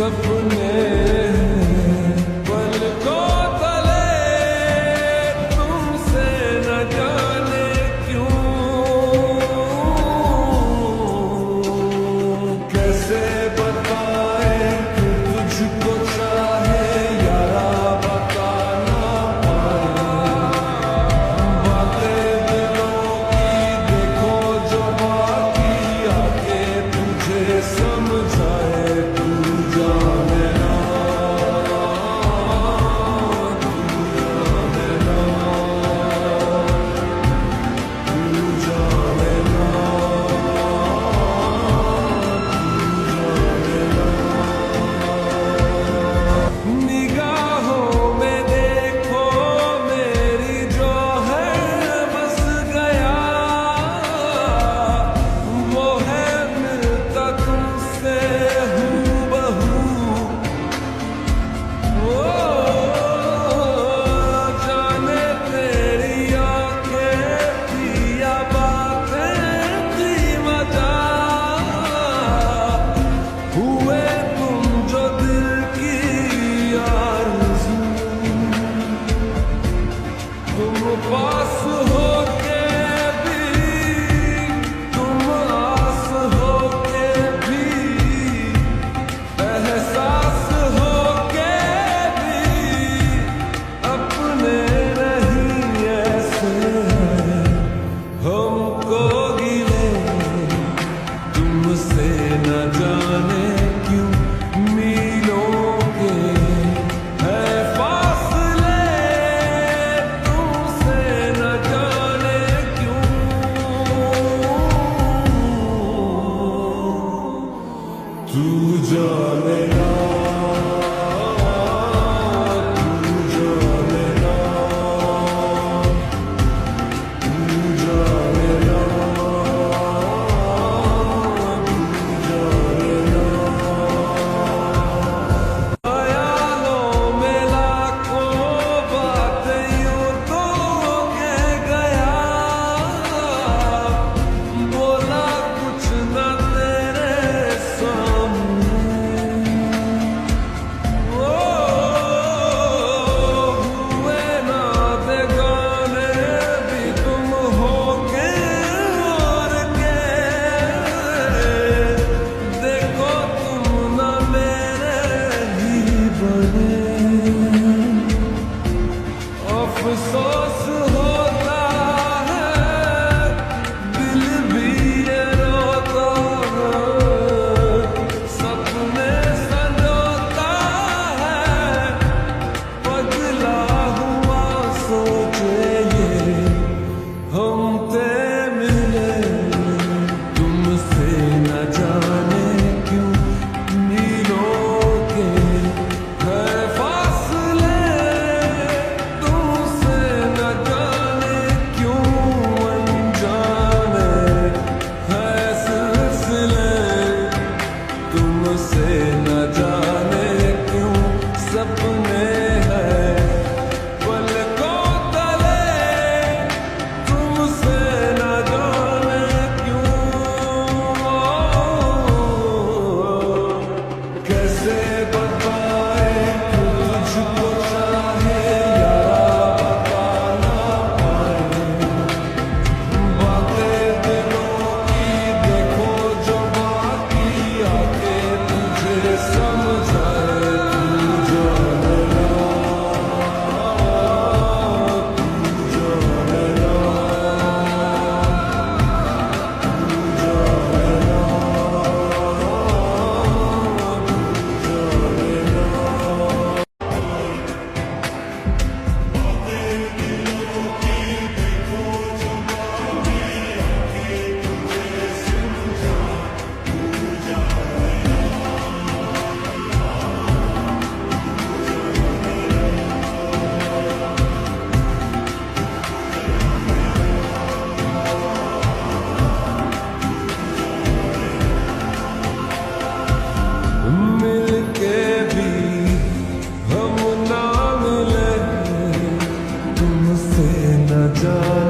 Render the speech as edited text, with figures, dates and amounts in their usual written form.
सपने पलकों तले तुमसे न जाने क्यों, कैसे बताए कि तुझको चाहे यारा बता ना पाए, बातें दिलों की देखो जो बाकी आके तुझे समझाए। पास होके भी तुम आस होके भी, एहसास होके भी अपने नहीं ऐसे हमको गिले तुमसे न जाने क्यों मीलों के है फासले, तू जानेगा, तू जानेगा, तू जानेगा, तू जानेगा। ख्यालों में लाखों बातें यूं तो कह गया, बोला कुछ न तेरे सामने, हुए ना बेगाने भी तुम होके और के, देखो तुम ना मेरे ही बने, अफसोस होता है दिल भी ये रोता है, सपने संजोता है पगला हुआ सोचे ये हम ते मिले तुमसे न जाने क्यों मीलों के है फासले, तुमसे न जाने क्यों अनजाने है सिलसिले, तुमसे न जाने क्यों सपने हैं पलकों तले, तुमसे न जाने क्यों, कैसे बताए कि तुझको चाहे यारा बता ना पाए, बातें दिलों की देखो जो बाकी आके तुझे समझाए। तू जानेगा, तू जानेगा, तू जानेगा, मिलके भी हम ना मिले तुमसे न जाने